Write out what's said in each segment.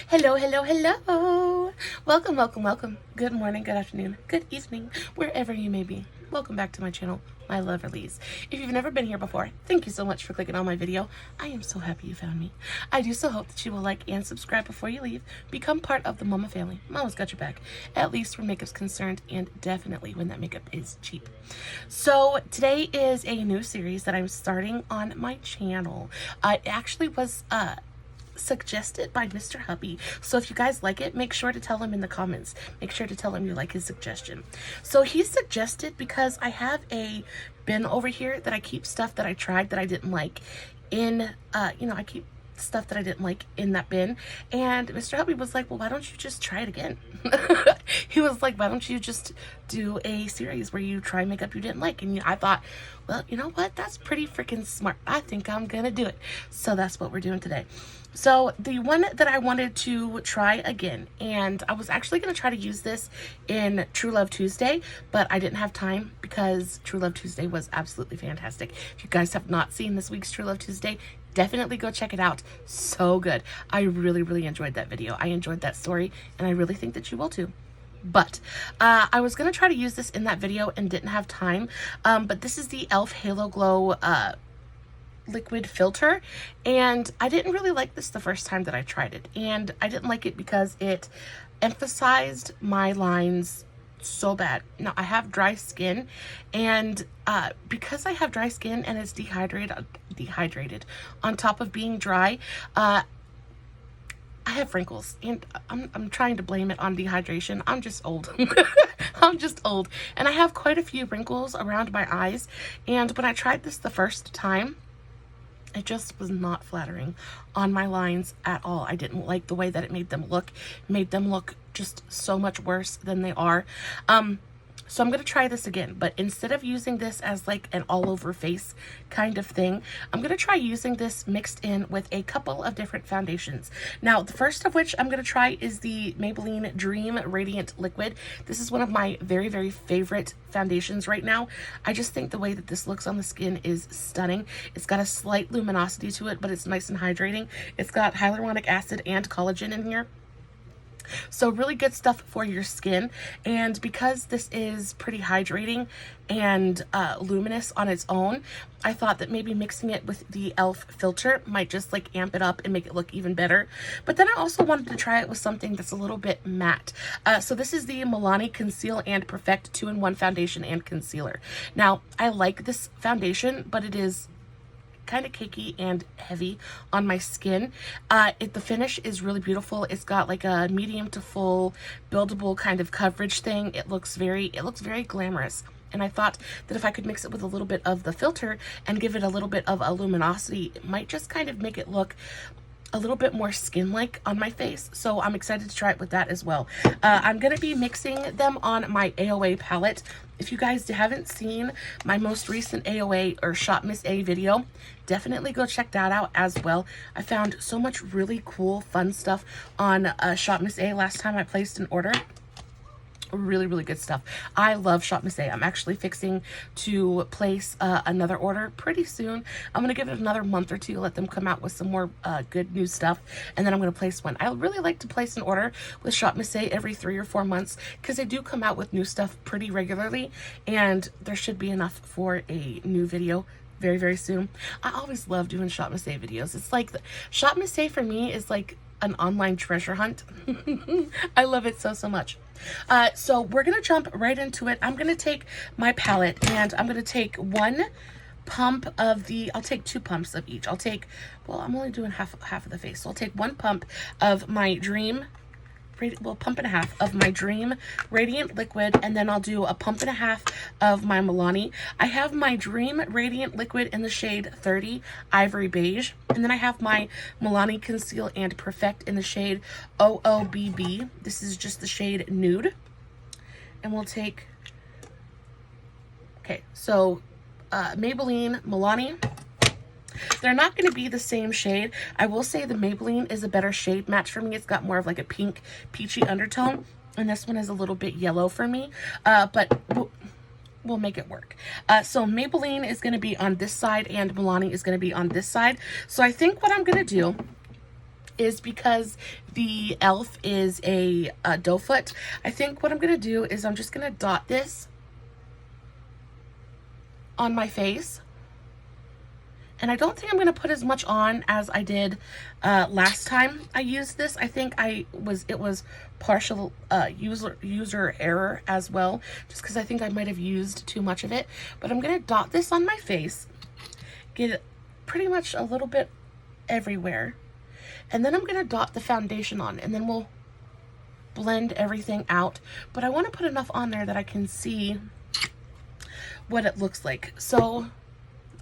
Hello, hello, hello. Welcome, welcome, welcome. Good morning, good afternoon, good evening, wherever you may be. Welcome back to my channel, my lovelies. If you've never been here before, thank you so much for clicking on my video. I am so happy you found me. I do so hope that you will like and subscribe before you leave. Become part of the Mama family. Mama's got your back, at least when makeup's concerned, and definitely when that makeup is cheap. So today is a new series that I'm starting on my channel. It actually was suggested by Mr. Hubby. So if you guys like it, make sure to tell him in the comments. Make sure to tell him you like his suggestion. So he suggested, because I have a bin over here that I keep stuff that I tried that I didn't like in, I keep stuff that I didn't like in that bin. And Mr. Hubby was like, well, why don't you just try it again? He was like, why don't you just do a series where you try makeup you didn't like? And I thought, well, you know what? That's pretty freaking smart. I think I'm gonna do it. So that's what we're doing today. So the one that I wanted to try again, and I was actually going to try to use this in True Love Tuesday, but I didn't have time because True Love Tuesday was absolutely fantastic. If you guys have not seen this week's True Love Tuesday, definitely go check it out. So good. I really, really enjoyed that video. I enjoyed that story, and I really think that you will too. But I was going to try to use this in that video and didn't have time. But this is the e.l.f. Halo Glow liquid filter, and I didn't really like this the first time that I tried it, and I didn't like it because it emphasized my lines so bad. Now I have dry skin, and because I have dry skin and it's dehydrated on top of being dry, I have wrinkles, and I'm trying to blame it on dehydration. I'm just old. I'm just old, and I have quite a few wrinkles around my eyes, and when I tried this the first time, it just was not flattering on my lines at all. I didn't like the way that it made them look. It made them look just so much worse than they are. So I'm going to try this again, but instead of using this as like an all over face kind of thing, I'm going to try using this mixed in with a couple of different foundations. Now, the first of which I'm going to try is the Maybelline Dream Radiant Liquid. This is one of my very, very favorite foundations right now. I just think the way that this looks on the skin is stunning. It's got a slight luminosity to it, but it's nice and hydrating. It's got hyaluronic acid and collagen in here. So really good stuff for your skin, and because this is pretty hydrating and luminous on its own, I thought that maybe mixing it with the e.l.f. filter might just like amp it up and make it look even better. But then I also wanted to try it with something that's a little bit matte. So this is the Milani Conceal and Perfect 2-in-1 foundation and concealer. Now I like this foundation, but it is kind of cakey and heavy on my skin. The finish is really beautiful. It's got like a medium to full buildable kind of coverage thing. It looks very glamorous. And I thought that if I could mix it with a little bit of the filter and give it a little bit of a luminosity, it might just kind of make it look a little bit more skin-like on my face. So I'm excited to try it with that as well. I'm going to be mixing them on my AOA palette. If you guys haven't seen my most recent AOA or Shop Miss A video, definitely go check that out as well. I found so much really cool, fun stuff on Shop Miss A last time I placed an order. Really, really good stuff. I love Shop Miss A. I'm actually fixing to place another order pretty soon. I'm going to give it another month or two, let them come out with some more good new stuff, and then I'm going to place one. I really like to place an order with Shop Miss A every 3 or 4 months because they do come out with new stuff pretty regularly, and there should be enough for a new video very, very soon. I always love doing Shop Miss A videos. It's like Shop Miss A for me is like an online treasure hunt. I love it so much. So we're gonna jump right into it. I'm gonna take my palette, and I'm gonna take one pump of the, I'll take 2 pumps of each. I'll take, well, I'm only doing half of the face, so I'll take 1 pump of my Dream, well, pump and a half of my Dream Radiant Liquid, and then I'll do a pump and a half of my Milani. I have my Dream Radiant Liquid in the shade 30 Ivory Beige, and then I have my Milani Conceal and Perfect in the shade OOBB. This is just the shade Nude. And we'll take, okay, so Maybelline, Milani. They're not going to be the same shade. I will say the Maybelline is a better shade match for me. It's got more of like a pink, peachy undertone, and this one is a little bit yellow for me, but we'll make it work. So Maybelline is going to be on this side, and Milani is going to be on this side. So I think what I'm going to do is because the e.l.f. is a doe foot. I think what I'm going to do is I'm just going to dot this on my face. And I don't think I'm going to put as much on as I did last time I used this. I think it was partial user error as well, just because I think I might have used too much of it. But I'm going to dot this on my face, get it pretty much a little bit everywhere. And then I'm going to dot the foundation on, and then we'll blend everything out. But I want to put enough on there that I can see what it looks like. So,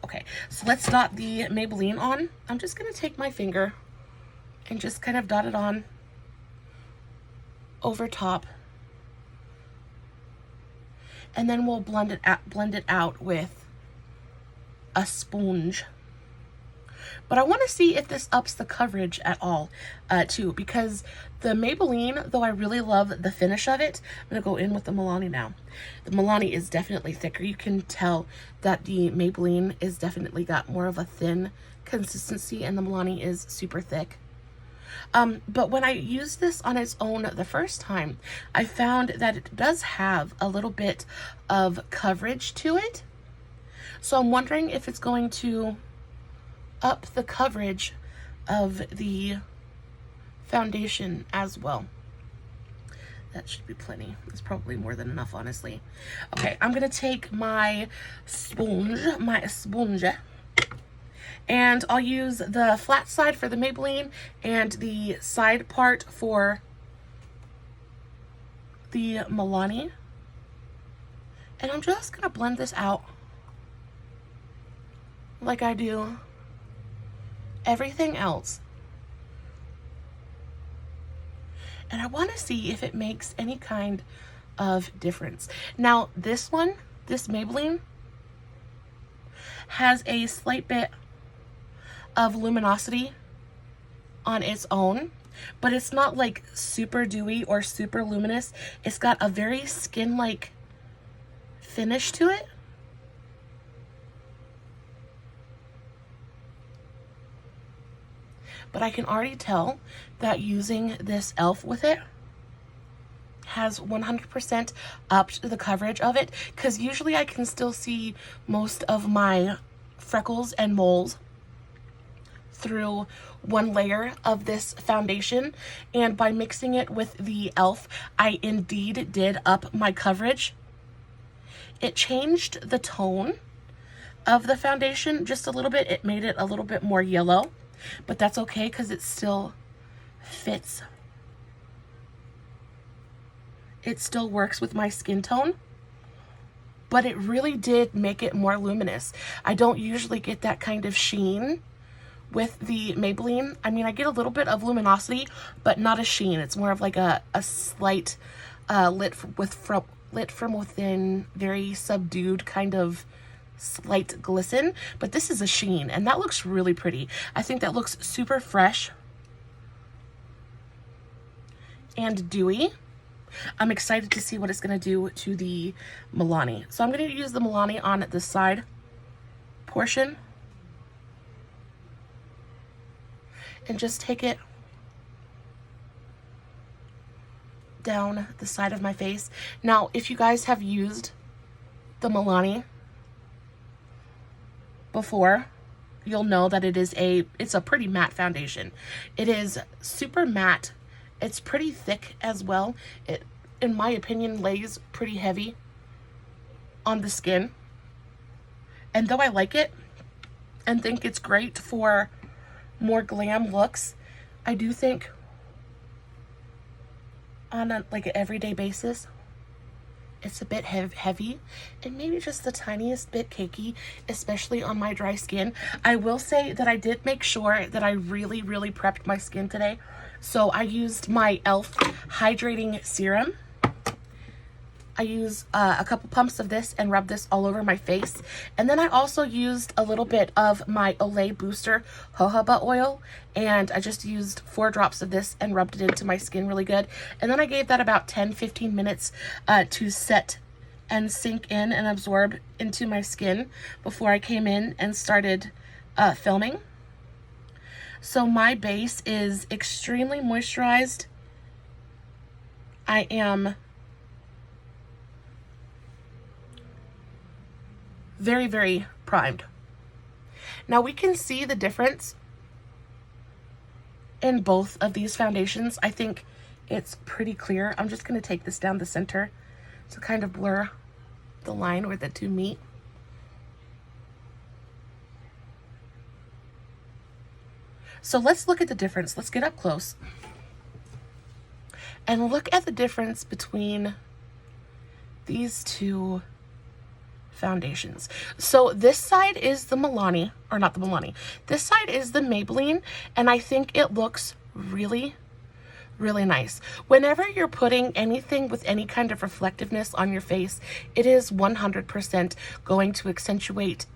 okay, so let's dot the Maybelline on. I'm just going to take my finger and just kind of dot it on over top. And then we'll blend it out with a sponge. But I want to see if this ups the coverage at all, too, because the Maybelline, though I really love the finish of it, I'm going to go in with the Milani now. The Milani is definitely thicker. You can tell that the Maybelline is definitely got more of a thin consistency, and the Milani is super thick. But when I used this on its own the first time, I found that it does have a little bit of coverage to it. So I'm wondering if it's going to up the coverage of the foundation as well. That should be plenty. It's probably more than enough, honestly. Okay, I'm gonna take my sponge, and I'll use the flat side for the Maybelline and the side part for the Milani. And I'm just gonna blend this out like I do everything else. And I want to see if it makes any kind of difference. Now, this Maybelline, has a slight bit of luminosity on its own, but it's not like super dewy or super luminous. It's got a very skin-like finish to it. But I can already tell that using this e.l.f. with it has 100% upped the coverage of it, because usually I can still see most of my freckles and moles through one layer of this foundation, and by mixing it with the e.l.f., I indeed did up my coverage. It changed the tone of the foundation just a little bit. It made it a little bit more yellow. But that's okay, because it still fits. It still works with my skin tone. But it really did make it more luminous. I don't usually get that kind of sheen with the Maybelline. I mean, I get a little bit of luminosity, but not a sheen. It's more of like a slight lit from within, very subdued kind of slight glisten. But this is a sheen, and that looks really pretty. I think that looks super fresh and dewy. I'm excited to see what it's going to do to the Milani. So I'm going to use the Milani on the side portion and just take it down the side of my face. Now, if you guys have used the Milani before, you'll know that it's a pretty matte foundation. It is super matte. It's pretty thick as well. It, in my opinion, lays pretty heavy on the skin. And though I like it and think it's great for more glam looks, I do think on an everyday basis, it's a bit heavy and maybe just the tiniest bit cakey, especially on my dry skin. I will say that I did make sure that I really prepped my skin today. So I used my e.l.f. hydrating serum. I used a couple pumps of this and rubbed this all over my face. And then I also used a little bit of my Olay Booster jojoba oil. And I just used 4 drops of this and rubbed it into my skin really good. And then I gave that about 10-15 minutes to set and sink in and absorb into my skin before I came in and started filming. So my base is extremely moisturized. I am very, very primed. Now we can see the difference in both of these foundations. I think it's pretty clear. I'm just going to take this down the center to kind of blur the line where the two meet. So let's look at the difference. Let's get up close and look at the difference between these two foundations. So this side is the Milani, or not the Milani. This side is the Maybelline, and I think it looks really, really nice. Whenever you're putting anything with any kind of reflectiveness on your face, it is 100% going to accentuate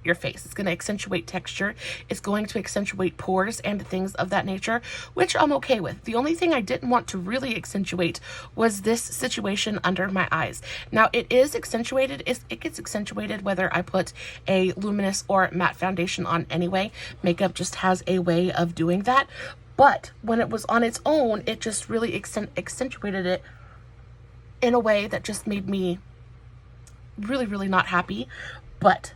your face. It's going to accentuate texture. It's going to accentuate pores and things of that nature, which I'm okay with. The only thing I didn't want to really accentuate was this situation under my eyes. Now it is accentuated. It gets accentuated whether I put a luminous or matte foundation on anyway. Makeup just has a way of doing that. But when it was on its own, it just really accentuated it in a way that just made me really, really not happy. But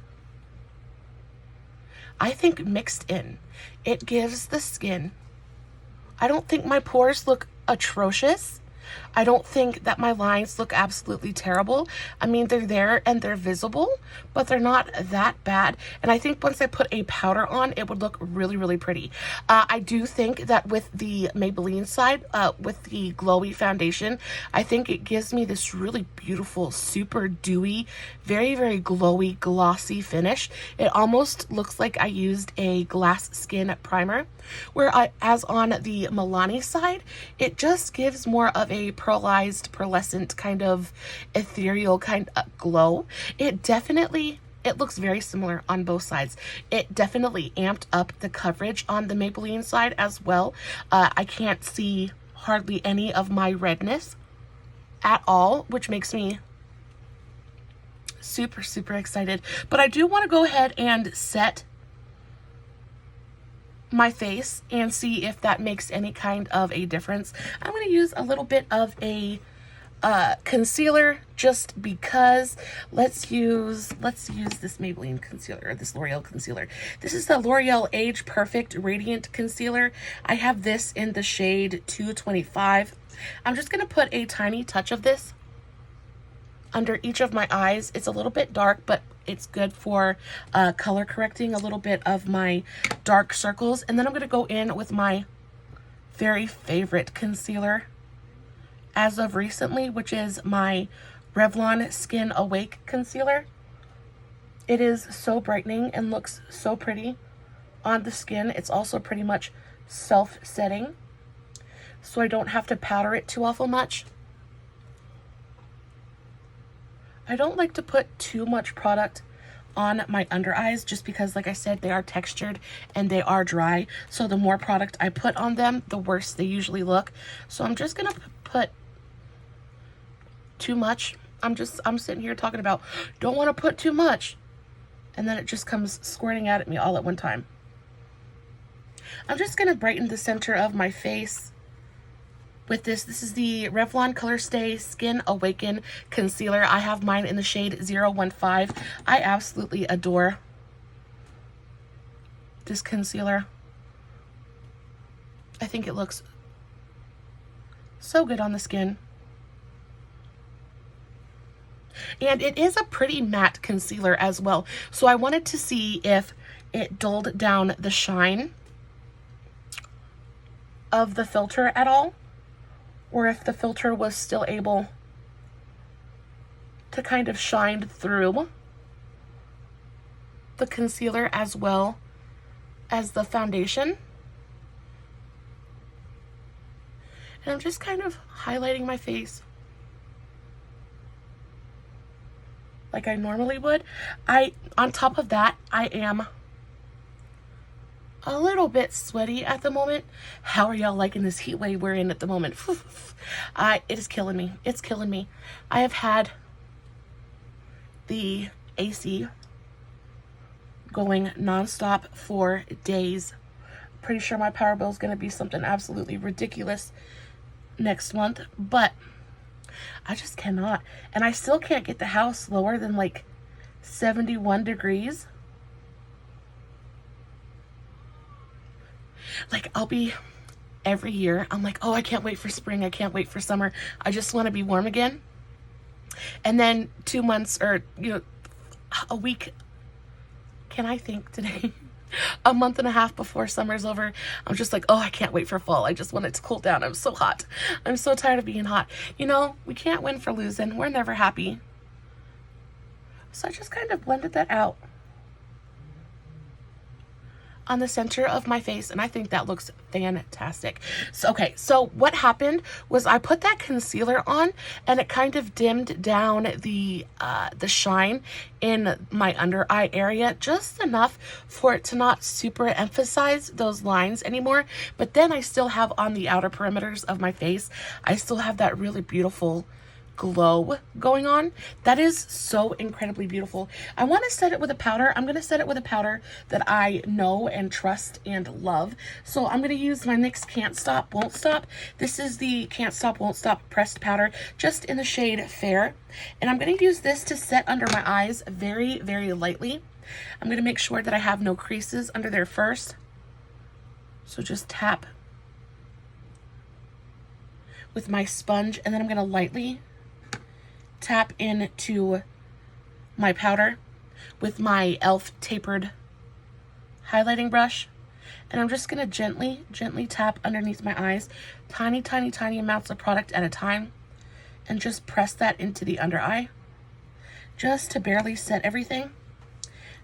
I think mixed in, it gives the skin, I don't think my pores look atrocious. I don't think that my lines look absolutely terrible. I mean, they're there and they're visible, but they're not that bad. And I think once I put a powder on, it would look really, really pretty. I do think that with the Maybelline side, with the glowy foundation, I think it gives me this really beautiful, super dewy, very, very glowy, glossy finish. It almost looks like I used a glass skin primer, as on the Milani side, it just gives more of a pearlized, pearlescent kind of ethereal kind of glow. It looks very similar on both sides. It definitely amped up the coverage on the Maybelline side as well. I can't see hardly any of my redness at all, which makes me super, super excited. But I do want to go ahead and set my face and see if that makes any kind of a difference. I'm going to use a little bit of a concealer just because. Let's use this Maybelline concealer, this L'Oreal concealer. This is the L'Oreal Age Perfect Radiant Concealer. I have this in the shade 225. I'm just going to put a tiny touch of this under each of my eyes. It's a little bit dark, but it's good for color correcting a little bit of my dark circles. And then I'm going to go in with my very favorite concealer as of recently, which is my Revlon Skin Awake concealer. It is so brightening and looks so pretty on the skin. It's also pretty much self-setting, so I don't have to powder it too awful much. I don't like to put too much product on my under eyes just because, like I said, they are textured and they are dry. So the more product I put on them, the worse they usually look. So I'm just going to put too much. I'm sitting here talking about don't want to put too much. And then it just comes squirting out at me all at one time. I'm just going to brighten the center of my face with this. This is the Revlon Colorstay Skin Awaken Concealer. I have mine in the shade 015. I absolutely adore this concealer. I think it looks so good on the skin. And it is a pretty matte concealer as well. So I wanted to see if it dulled down the shine of the filter at all, or if the filter was still able to kind of shine through the concealer as well as the foundation. And I'm just kind of highlighting my face like I normally would. On top of that, I am a little bit sweaty at the moment. How are y'all liking this heat wave we're in at the moment? It is killing me. It's killing me. I have had the AC going nonstop for days pretty sure my power bill is going to be something absolutely ridiculous next month, but I just cannot. And I still can't get the house lower than like 71 degrees. Like, I'll be every year, I'm like, oh, I can't wait for spring. I can't wait for summer. I just want to be warm again. And then 2 months or, a week, can I think today? A month and a half before summer's over, I'm just like, oh, I can't wait for fall. I just want it to cool down. I'm so hot. I'm so tired of being hot. We can't win for losing. We're never happy. So I just kind of blended that out on the center of my face, and I think that looks fantastic. So, okay, so what happened was I put that concealer on, and it kind of dimmed down the shine in my under eye area just enough for it to not super emphasize those lines anymore. But then I still have on the outer perimeters of my face, I still have that really beautiful glow going on. That is so incredibly beautiful. I want to set it with a powder. I'm going to set it with a powder that I know and trust and love. So I'm going to use my NYX Can't Stop, Won't Stop. This is the Can't Stop, Won't Stop pressed powder, just in the shade Fair. And I'm going to use this to set under my eyes very, very lightly. I'm going to make sure that I have no creases under there first. So just tap with my sponge, and then I'm going to lightly tap into my powder with my e.l.f. tapered highlighting brush, and I'm just going to gently tap underneath my eyes, tiny amounts of product at a time, and just press that into the under eye, just to barely set everything,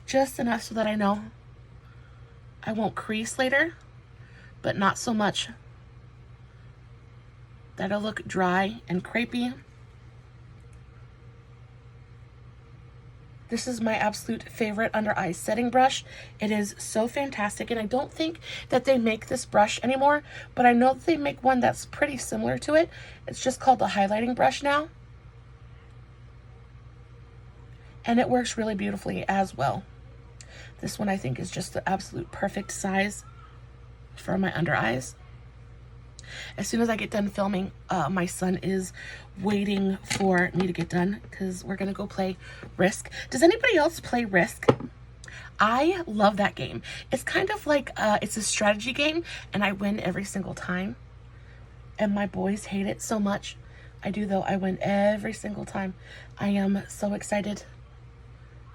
just enough so that I know I won't crease later, but not so much that it'll look dry and crepey. This is my absolute favorite under eye setting brush. It is so fantastic, and I don't think that they make this brush anymore, but I know that they make one that's pretty similar to it. It's just called the highlighting brush now, and it works really beautifully as well. This one I think is just the absolute perfect size for my under eyes. As soon as I get done filming, my son is waiting for me to get done because we're going to go play Risk. Does anybody else play Risk? I love that game. It's kind of like, it's a strategy game, and I win every single time. And my boys hate it so much. I do, though. I win every single time. I am so excited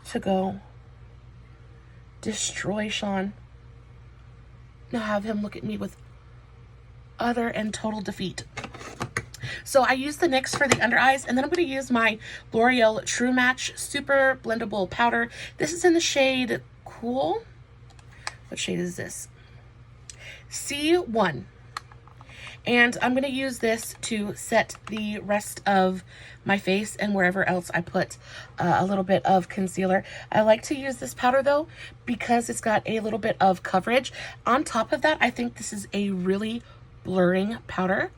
to go destroy Sean. Now have him look at me with utter and total defeat. So I use the NYX for the under eyes, and then I'm going to use my L'Oreal True Match Super Blendable Powder. This is in the shade Cool. What shade is this? C1. And I'm going to use this to set the rest of my face and wherever else I put a little bit of concealer. I like to use this powder, though, because it's got a little bit of coverage. On top of that, I think this is a really blurring powder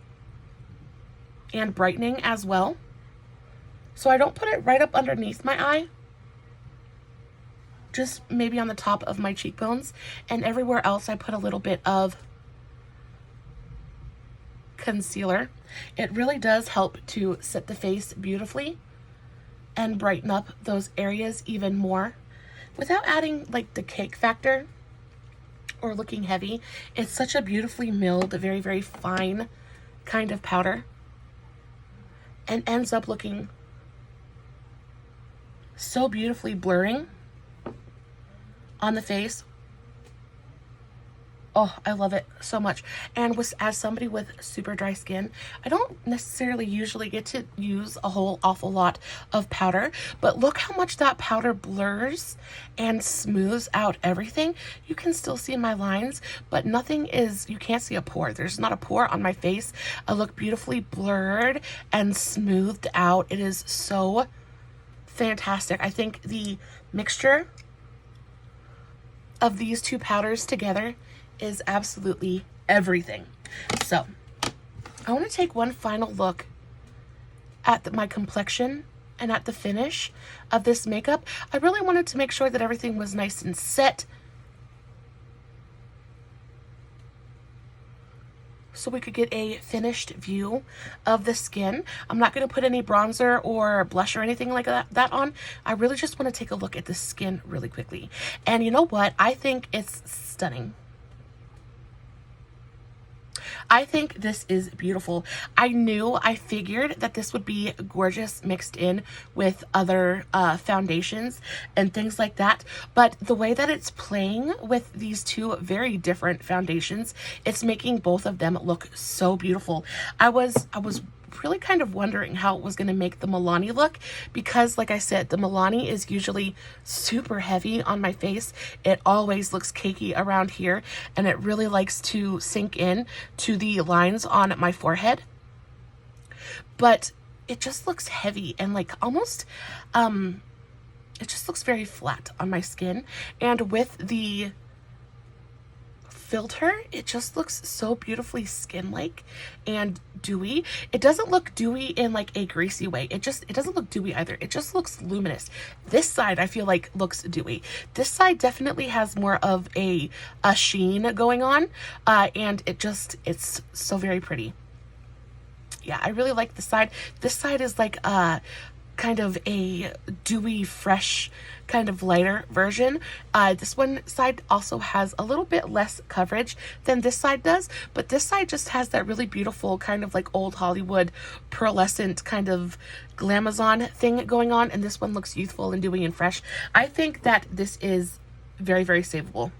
and brightening as well. So I don't put it right up underneath my eye, just maybe on the top of my cheekbones, and everywhere else I put a little bit of concealer. It really does help to set the face beautifully and brighten up those areas even more without adding like the cake factor or looking heavy. It's such a beautifully milled, very, very fine kind of powder, and ends up looking so beautifully blurring on the face. Oh, I love it so much. And as somebody with super dry skin, I don't necessarily usually get to use a whole awful lot of powder, but look how much that powder blurs and smooths out everything. You can still see my lines, but nothing is, you can't see a pore. There's not a pore on my face. I look beautifully blurred and smoothed out. It is so fantastic. I think the mixture of these two powders together is absolutely everything. So I want to take one final look at my complexion and at the finish of this makeup. I really wanted to make sure that everything was nice and set so we could get a finished view of the skin. I'm not going to put any bronzer or blush or anything like that on. I really just want to take a look at the skin really quickly. And you know what? I think it's stunning. I think this is beautiful. I figured that this would be gorgeous mixed in with other foundations and things like that. But the way that it's playing with these two very different foundations, it's making both of them look so beautiful. I was really kind of wondering how it was going to make the Milani look, because like I said, the Milani is usually super heavy on my face. It always looks cakey around here, and it really likes to sink in to the lines on my forehead. But it just looks heavy and like almost it just looks very flat on my skin. And with the filter, it just looks so beautifully skin-like and dewy. It doesn't look dewy in like a greasy way. It doesn't look dewy either. It just looks luminous. This side I feel like looks dewy. This side definitely has more of a sheen going on, and it's so very pretty. Yeah, I really like this side. This side is like kind of a dewy, fresh, kind of lighter version. This one side also has a little bit less coverage than this side does, but this side just has that really beautiful kind of like old Hollywood pearlescent kind of glamazon thing going on, and this one looks youthful and dewy and fresh. I think that this is very, very savable.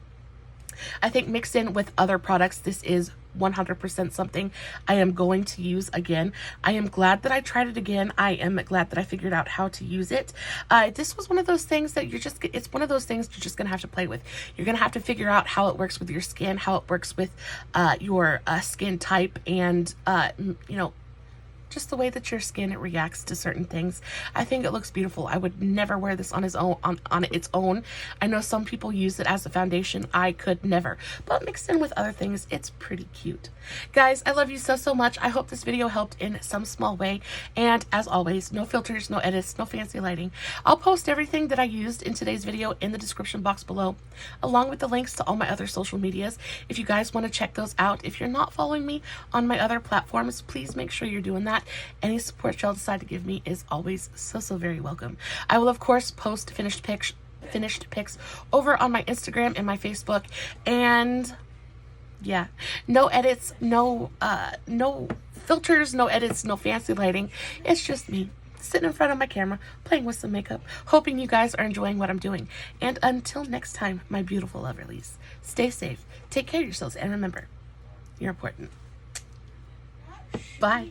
I think mixed in with other products, this is 100% something I am going to use again. I am glad that I tried it again. I am glad that I figured out how to use it. This was one of those things that it's one of those things you're just gonna have to play with. You're gonna have to figure out how it works with your skin, how it works with your skin type, and you know, just the way that your skin reacts to certain things. I think it looks beautiful. I would never wear this on its own. I know some people use it as a foundation. I could never. But mixed in with other things, it's pretty cute. Guys, I love you so, so much. I hope this video helped in some small way. And as always, no filters, no edits, no fancy lighting. I'll post everything that I used in today's video in the description box below, along with the links to all my other social medias. If you guys want to check those out, if you're not following me on my other platforms, please make sure you're doing that. Any support y'all decide to give me is always so, so very welcome. I will of course post finished pics over on my Instagram and my Facebook. And yeah, no edits, no filters, no edits, no fancy lighting. It's just me sitting in front of my camera playing with some makeup, hoping you guys are enjoying what I'm doing. And until next time, my beautiful loverlies, stay safe, take care of yourselves, and remember, you're important. Bye.